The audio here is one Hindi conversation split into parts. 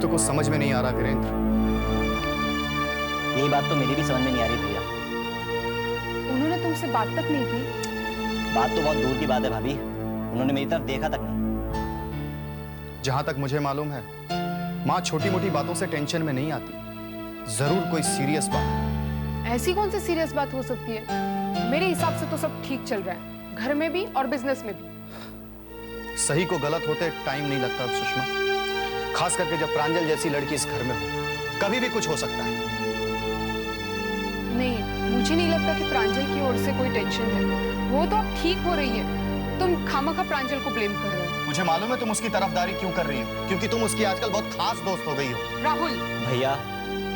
तो कुछ समझ में नहीं आ रहा वीरेंद्र। यही बात तो मेरी भी समझ में नहीं आ रही भैया। उन्होंने तुमसे बात तक नहीं की? बात तो बहुत दूर की बात है भाभी, उन्होंने मेरी तरफ देखा तक नहीं। जहां तक मुझे मालूम है, माँ छोटी मोटी बातों से टेंशन में नहीं आती, जरूर कोई सीरियस बात है। ऐसी कौन सी सीरियस बात हो सकती है? मेरे हिसाब से तो सब ठीक चल रहा है, घर में भी और बिजनेस में भी। सही को गलत होते टाइम नहीं लगता सुषमा, खास करके जब प्रांजल जैसी लड़की इस घर में हो। कभी भी कुछ हो सकता है। नहीं, मुझे नहीं लगता कि प्रांजल की ओर से कोई टेंशन है। वो तो अब ठीक हो रही है। तुम खामखा प्रांजल को ब्लेम कर रहे हो। मुझे मालूम है तुम उसकी तरफदारी क्यों कर रही हो, क्योंकि तुम उसकी आजकल बहुत खास दोस्त हो गई हो। राहुल, भैया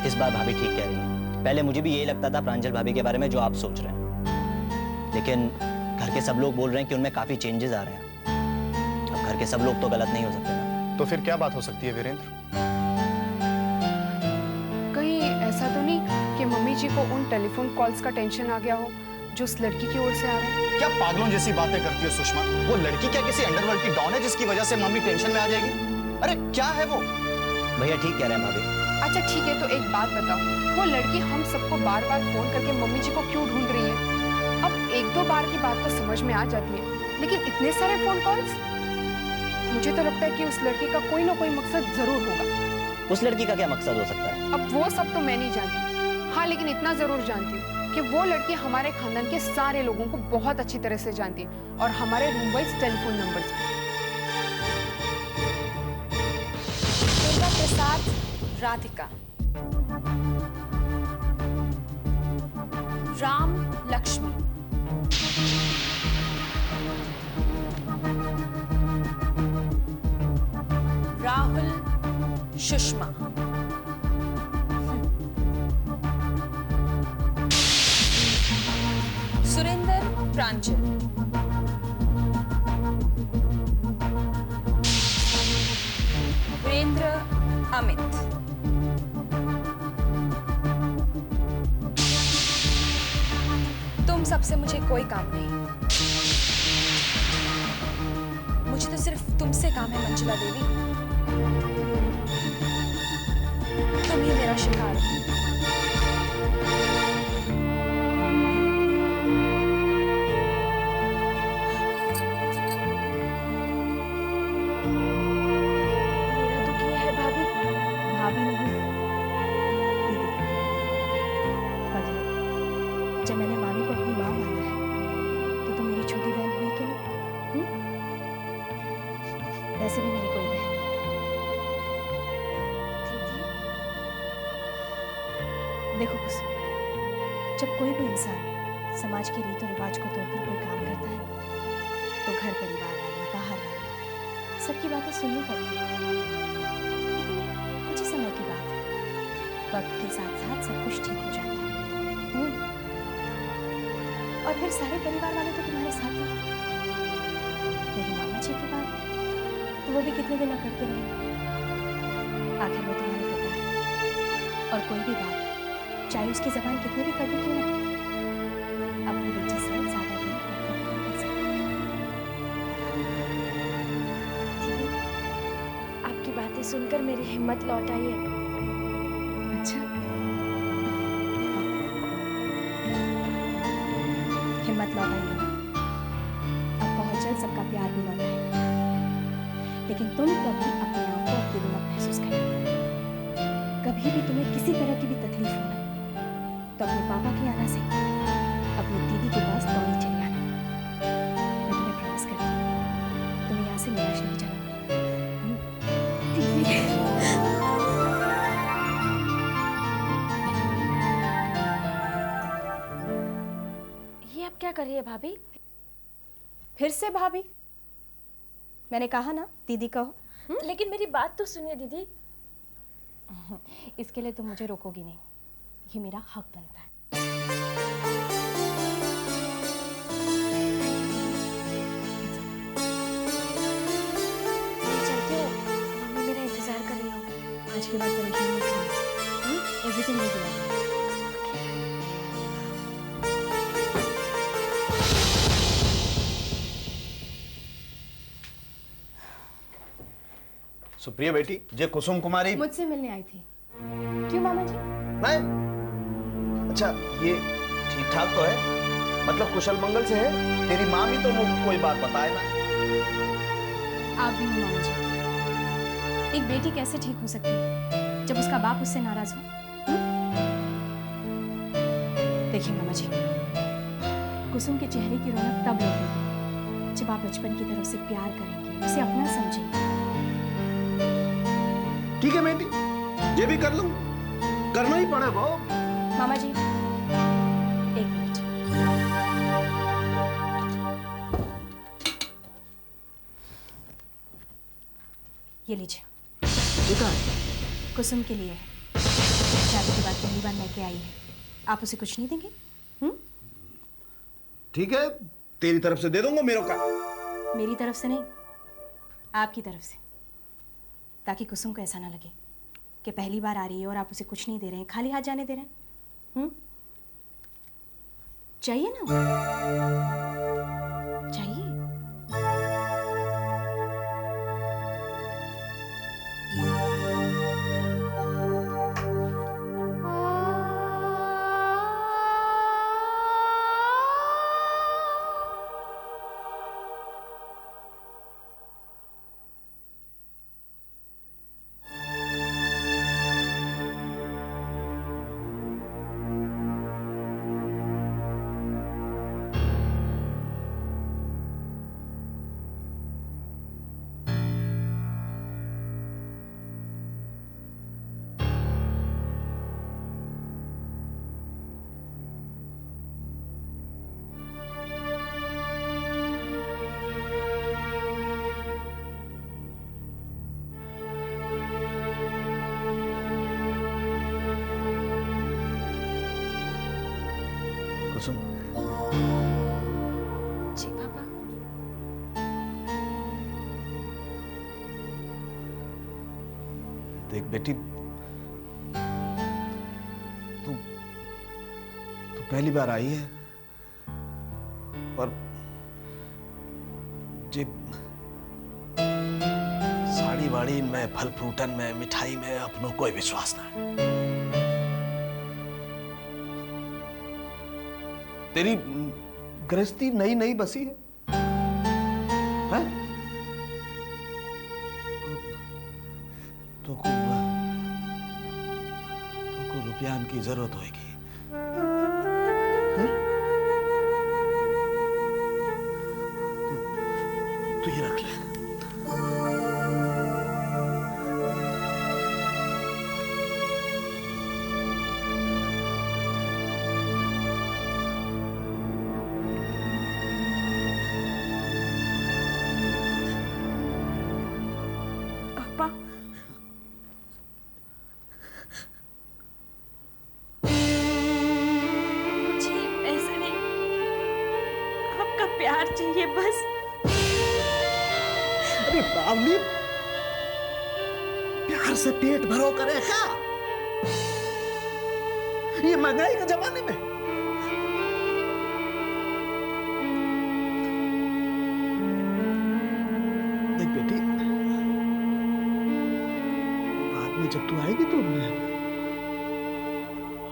इस बार भाभी ठीक कह रही है। पहले मुझे भी यही लगता था प्रांजल भाभी के बारे में जो आप सोच रहे हैं, लेकिन घर के सब लोग बोल रहे हैं कि उनमें काफी चेंजेस आ रहे हैं। अब घर के सब लोग तो गलत नहीं हो सकते ना। तो फिर क्या बात हो सकती है वीरेंद्र? कहीं ऐसा तो नहीं कि मम्मी जी को उन टेलीफोन कॉल्स का टेंशन आ गया हो जो उस लड़की की ओर से आ रहा है? क्या पागलों जैसी बातें करती हो सुषमा? वो लड़की क्या किसी अंडरवर्ल्ड की डॉन है जिसकी वजह से मम्मी टेंशन में आ जाएगी? अरे क्या है वो? भैया ठीक कह रहे हैं भाभी। अच्छा ठीक है, तो एक बात बताओ, वो लड़की हम सबको बार बार फोन करके मम्मी जी को क्यों ढूंढ रही है? अब एक दो बार की बात तो समझ में आ जाती है, लेकिन इतने सारे फोन कॉल्स? मुझे तो लगता है कि उस लड़की का कोई ना कोई मकसद जरूर होगा। उस लड़की का क्या मकसद हो सकता है? अब वो सब तो मैं नहीं जानती, हाँ लेकिन इतना जरूर जानती हूँ कि वो लड़की हमारे खानदान के सारे लोगों को बहुत अच्छी तरह से जानती है और हमारे रूम वाइज टेलीफोन नंबर्स भी। दुर्गा प्रसाद, राधिका, राम लक्ष्मी, राहुल सुषमा, सुरेंद्र प्रांजल, वीरेंद्र अमित, तुम सबसे मुझे कोई काम नहीं। मुझे तो सिर्फ तुमसे काम है मंजुला देवी। तुम ही मेरा शिकार हो। मेरा दुख ये है भाभी। भाभी नहीं, दीदी। बदले, जब मैंने मामी को अपनी माँ माना है तो मेरी छोटी बहन हुई कि नहीं? वैसे भी मेरी कोई बहन नहीं। देखो कुसुम, जब कोई भी इंसान समाज के रीत और रिवाज को तोड़कर कोई काम करता है तो घर परिवार वाले, बाहर वाले सबकी बातें सुननी पड़ती है। लेकिन कुछ ही समय की बात है, वक्त के साथ साथ सब कुछ ठीक हो जाता है। और फिर सारे परिवार वाले तो तुम्हारे साथ हैं। मेरी मामा जी की बात तो वो भी कितने दिन करते रहेंगे। आखिर वो तुम्हारे पिता है और कोई भी बात चाहे उसकी जबान कितनी भी कड़वी क्यों ना, अपनी बेटी से ज्यादा दिन नहीं कर सकती। दीदी, आपकी बातें सुनकर मेरी हिम्मत लौट आई है। अच्छा, हिम्मत लौट आई है। अब बहुत जल्द सबका प्यार भी लौट आएगा। लेकिन तुम कभी अपने आप को अकेले मत महसूस करना। कभी भी तुम्हें किसी तरह की भी तकलीफ हो ना, तो अपने पापा के आना से अपनी दीदी के पास दौड़ी चली आना। मैं तुम्हें प्रॉमिस करती हूँ, तुम्हें यहाँ से निराश नहीं जाना पड़ेगा। दीदी, ये आप क्या कर रही है भाभी? फिर से भाभी? मैंने कहा ना दीदी कहो। लेकिन मेरी बात तो सुनिए दीदी। इसके लिए तुम मुझे रोकोगी नहीं, ये मेरा हक बनता है। चलते हो, मम्मी मेरा इंतजार कर रही होगी। आज के बाद परेशान मत होना। Everything will be okay. Supriya बेटी, जे कुसुम कुमारी मुझसे मिलने आई थी। क्यों मामा जी? नहीं, अच्छा ये ठीक ठाक तो है, मतलब कुशल मंगल से है। तेरी माँ भी तो मुझको कोई बात बताए ना। आप भी हो मामा जी। एक बेटी कैसे ठीक हो सकती है जब उसका बाप उससे नाराज हो? देखिए मामा जी, कुसुम के चेहरे की रौनक तब लगेगी जब आप बचपन की तरह उसे प्यार करेंगे, उसे अपना समझेंगे। ठीक है बेटी, ये भी कर लूं, करना ही पड़ेगा। मामा जी एक मिनट। ये लीजिए। ठीक है, कुसुम के लिए है। शादी के बाद पहली बार लेके आई है। आप उसे कुछ नहीं देंगे? ठीक है, तेरी तरफ से दे दूंगा। मेरे का मेरी तरफ से नहीं, आपकी तरफ से, ताकि कुसुम को ऐसा ना लगे कि पहली बार आ रही है और आप उसे कुछ नहीं दे रहे हैं, खाली हाथ जाने दे रहे हैं। चाहिए ना? चाहिए? कुसुम, जी पापा। देख बेटी, तू पहली बार आई है और जे साड़ी वाड़ी में, फल फ्रूटन में, मिठाई में अपनों कोई विश्वास ना है। तेरी गृहस्थी नई नई बसी है, हैं? तो को रुपया की जरूरत होगी, हैं? तू ये रख ले। प्यार चाहिए बस। अरे बावली, प्यार से पेट भरो करे क्या? ये महंगाई के जमाने में देख बेटी, बाद में जब तू आएगी तो मैं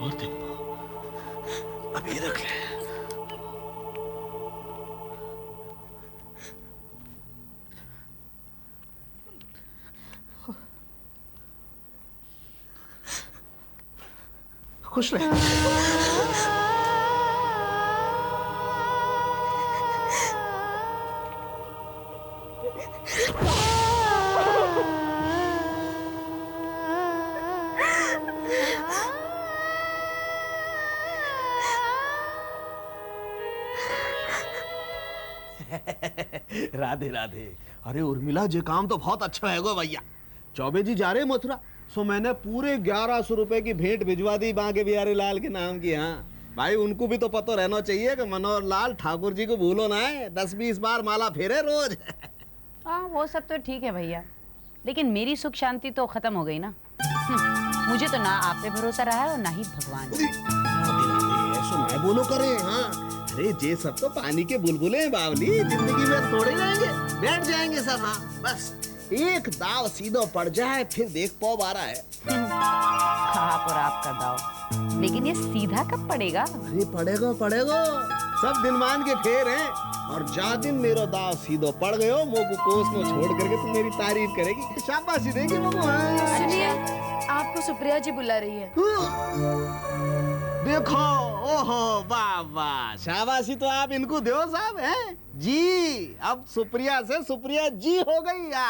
और देखो। अब ये रख ले। खुश रहे। राधे राधे। अरे उर्मिला, जे काम तो बहुत अच्छा है गो भैया। चौबे जी जा रहे मथुरा, सो मैंने पूरे 1100 रुपए की भेंट भिजवा दी बांके बिहारी लाल के नाम की। हाँ भाई, उनको भी तो पता रहना चाहिए कि मनोहर लाल ठाकुर जी को भूलो ना है, 10-20 बार माला फेरे रोज। हाँ वो सब तो ठीक है भैया, लेकिन मेरी सुख शांति तो खत्म हो गई ना। मुझे तो ना आप पे भरोसा रहा है और ना ही भगवान। ऐसा मैं बोलो करे। हाँ अरे जे सब तो पानी के बुलबुले हैं बावली, जिंदगी में थोड़े रहेंगे, बैठ जाएंगे सब। हाँ बस एक दाव सीधो पड़ जाए फिर देख पौ आ रहा है। आप और आपका दाव, लेकिन ये सीधा कब पड़ेगा? अरे पड़ेगा पड़ेगा, सब दिन मान के फेर हैं। और जा दिन मेरो दाव सीधो पड़ गयो मोको कोस में छोड़ करके तू मेरी तारीफ करेगी, शाबाशी देगी मोको। सुनिए, आपको सुप्रिया जी बुला रही है। देखो, ओहो वाह वाह, शाबाशी तो आप इनको दो साहब हैं जी। अब सुप्रिया से सुप्रिया जी हो गई या।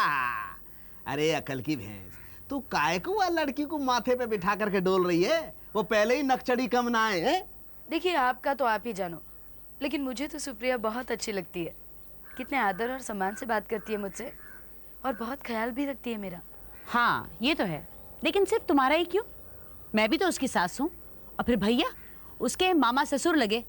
अरे अकल की भैंस, तू काय को वह लड़की को माथे पे बिठा करके डोल रही है? वो पहले ही नकचड़ी कम ना है। देखिए, आपका तो आप ही जानो, लेकिन मुझे तो सुप्रिया बहुत अच्छी लगती है। कितने आदर और सम्मान से बात करती है मुझसे, और बहुत ख्याल भी रखती है मेरा। हाँ, ये तो है, लेकिन सिर्फ तुम्हारा ही क्यों? मैं भी तो उसकी सास हूँ, और फिर भैया उसके मामा ससुर लगे,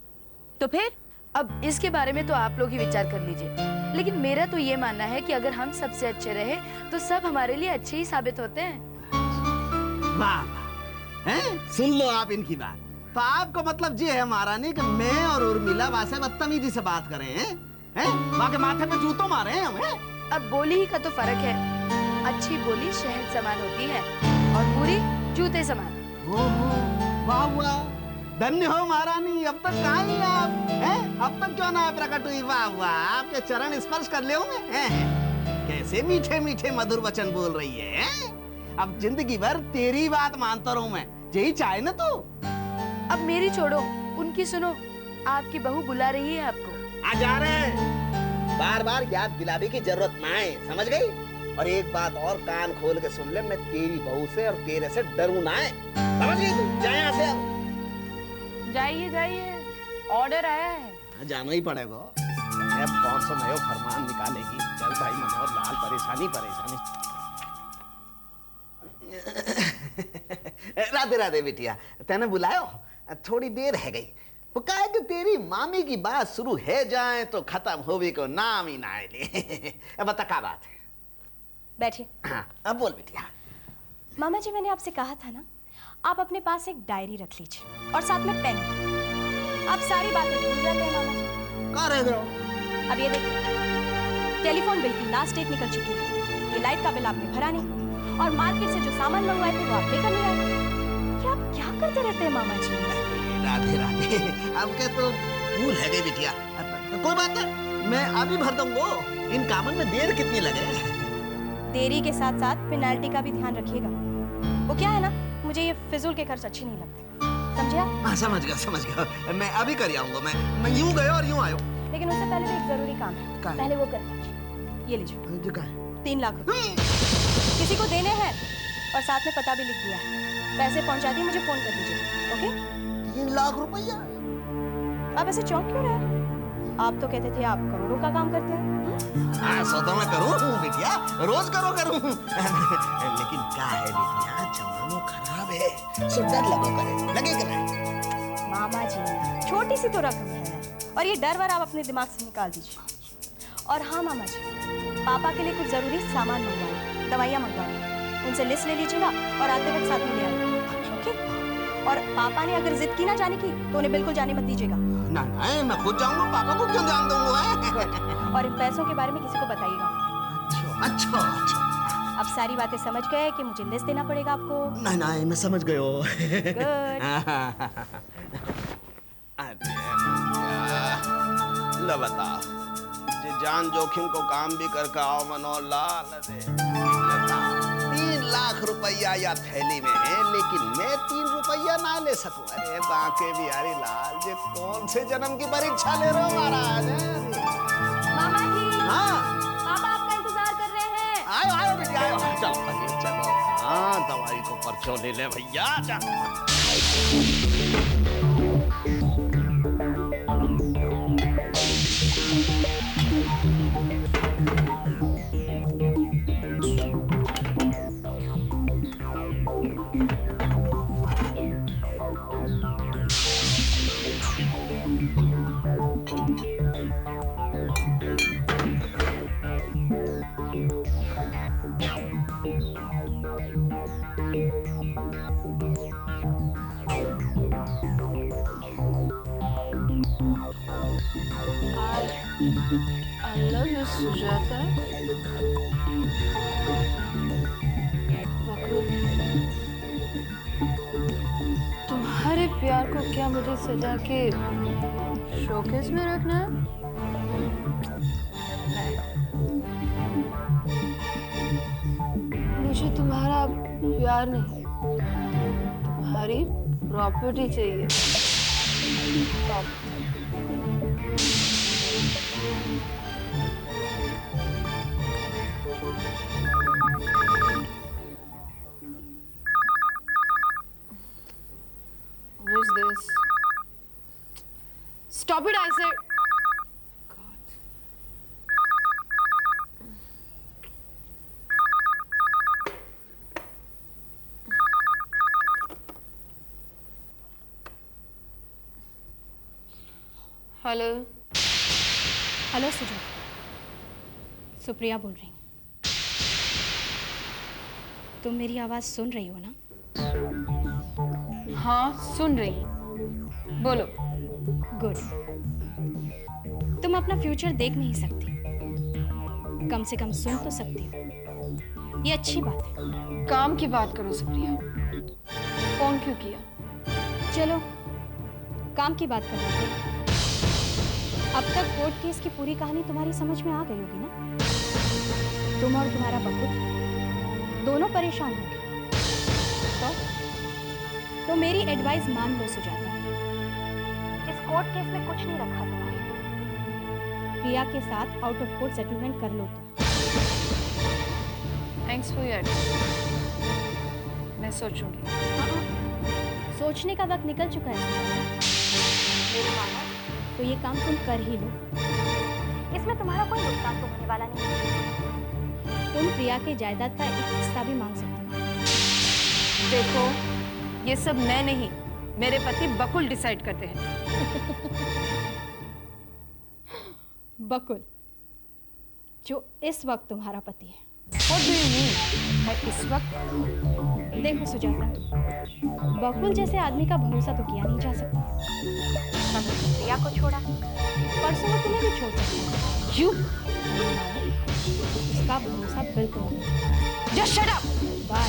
तो फिर? अब इसके बारे में तो आप लोग ही विचार कर लीजिए, लेकिन मेरा तो ये मानना है कि अगर हम सबसे अच्छे रहे तो सब हमारे लिए अच्छे ही साबित होते हैं। वाह हैं? सुन लो आप इनकी बात। तो आपको मतलब ये है महारानी कि मैं और उर्मिला वासे बदतमीजी से बात करें हैं? वहाँ के माथे पे जूतों मारे हैं हमें? अब बोली ही का तो फर्क है। अच्छी बोली शहद समान होती है और बुरी जूते समान। वाह वाह, धन्य हो महारानी। अब तक कहाँ ही आप हैं? अब तक क्यों ना प्रकट हुई? वाह वाह, आपके चरण स्पर्श कर ले मैं। कैसे मीठे मीठे मधुर वचन बोल रही है। अब जिंदगी भर तेरी बात मानता रहूं मैं, यही चाहे ना तू। अब मेरी छोड़ो, उनकी सुनो। आपकी बहू बुला रही है आपको। आ जा रहे। बार बार याद दिलाने की जरूरत ना है, समझ गई? और एक बात और कान खोल के सुन ले, मैं तेरी बहू से और तेरे से डरू ना है, समझ गई तू? जा यहाँ से अब। जाइए जाइए, ऑर्डर आया है। जाना ही पड़ेगा। अब कौन सा नया फरमान निकालेगी? चल भाई मनोहर लाल, परेशानी परेशानी। राधे राधे बिटिया, तेने बुलायो? थोड़ी देर है गई। वो कहा कि तेरी मामी की बात शुरू है जाए तो खत्म होवे को नाम ही ना ले। बता क्या बात है? बैठिए। हाँ, अब बोल बिटिया। मामा जी, मैंने आपसे कहा था ना, आप अपने पास एक डायरी रख लीजिए और साथ में पेन। आप सारी बातें भूल जाते हैं मामा जी। कहाँ रह गए हो? अब ये देखिए, टेलीफोन बिल की लास्ट डेट निकल चुकी है। ये लाइट का बिल आपने भरा नहीं, और मार्केट से जो सामान मंगवाए थे वो आप लेकर नहीं आए। ये आप क्या करते रहते हैं मामा जी? राधे राधे, अब के तो भूल है गई बिटिया। कोई बात नहीं, मैं अभी भर दूंगा। इन कामों में देर कितनी लगे? देरी के साथ साथ पेनाल्टी का भी ध्यान रखिएगा। वो क्या है ना, मुझे ये फिजूल के खर्च अच्छे नहीं लगते, समझे आप? हाँ, समझ गया। मैं अभी कर आऊंगा। मैं यूं गया और यूं आयो। लेकिन उससे पहले भी एक जरूरी काम है। क्या? पहले वो कर लीजिए। ये लीजिए, 3 लाख रुपए किसी को देने हैं, और साथ में पता भी लिख दिया है। पैसे पहुंचा दिए, मुझे फोन कर दीजिए। ओके? 3 लाख रुपया? आप ऐसे चौंक क्यों रहे? आप तो कहते थे आप करोड़ों का काम करते हैं। हाँ, सो तो मैं करूँ बिटिया, रोज करूँ। लेकिन क्या है बिटिया, जमाना खराब है, सो डर लगेगा। मामा जी, छोटी सी तो रकम है, और ये डर वर आप अपने दिमाग से निकाल दीजिए। और हाँ मामा जी, पापा के लिए कुछ जरूरी सामान मंगवाना, दवाइयाँ मंगवाना, उनसे लिस्ट ले लीजिएगा और आते वक्त साथ में ले आइएगा। ओके? और पापा ने अगर जिद की ना जाने की तो उन्हें बिल्कुल जाने मत दीजिएगा। ना, मैं खुद जाऊंगा, पापा को क्यों जान दूंगा? और इन पैसों के बारे में किसी को बताइएगा। अच्छा। अब सारी बातें समझ गए कि मुझे लिस्ट देना पड़ेगा आपको? नहीं, मैं समझ गयो। गुड। लो बताओ, जे जान जोखिम को काम भी करके आओ मनोहर लाल। 3 लाख रुपया या थैली में है, लेकिन मैं 3 रुपया ना ले सकूं। अरे बांके बिहारी लाल, जे कौन से जन्म की परीक्षा ले रहे हो महाराज? मामा जी, हाँ, पापा आपका इंतजार कर रहे हैं। आयो बेटी, आयो। चलो। हाँ, दवाई को पर्चो ले ले भैया। I love you, Sujata. बकुल, तुम्हारे प्यार को क्या मुझे सजा के शोकेस में रखना है? मुझे तुम्हारा प्यार नहीं, तुम्हारी प्रॉपर्टी चाहिए। Who's this? Stop it, I said. God. Hello. Hello Sujata, Supriya बोल रही हूँ। तुम मेरी आवाज़ सुन रही हो ना? हाँ, सुन रही हूँ। बोलो। गुड। तुम अपना फ्यूचर देख नहीं सकती, कम से कम सुन तो सकती हो। ये अच्छी बात है। काम की बात करो सुप्रिया। फोन क्यों किया? चलो काम की बात कर लेते हैं। अब तक कोर्ट केस की पूरी कहानी तुम्हारी समझ में आ गई होगी ना? तुम और तुम्हारा बकुल दोनों परेशान होंगे। तो मेरी एडवाइस मान लो सुजाता। इस कोर्ट केस में कुछ नहीं रखा तुम्हारे। प्रिया के साथ आउट ऑफ कोर्ट सेटलमेंट कर लो तो। Thanks for your advice. मैं सोचूंगी। सोचने का वक्त निकल चुका है मेरी मानो तो ये काम तुम कर ही लो। इसमें तुम्हारा कोई नुकसान तो होने वाला नहीं है। तुम प्रिया के जायदाद का एक हिस्सा भी मांग सकती हो। देखो, ये सब मैं नहीं, मेरे पति बकुल डिसाइड करते हैं। बकुल, जो इस वक्त तुम्हारा पति है। What do you mean? मैं इस वक्त? देखो सुजाता, बकुल जैसे आदमी का भरोसा तो किया नहीं जा सकता। कभी प्रिया को छोड़ा, परसों वो तुम्हें भी छोड़ सकता है। क्यों? उसका भरोसा बिल्कुल नहीं। Just shut up! बाय।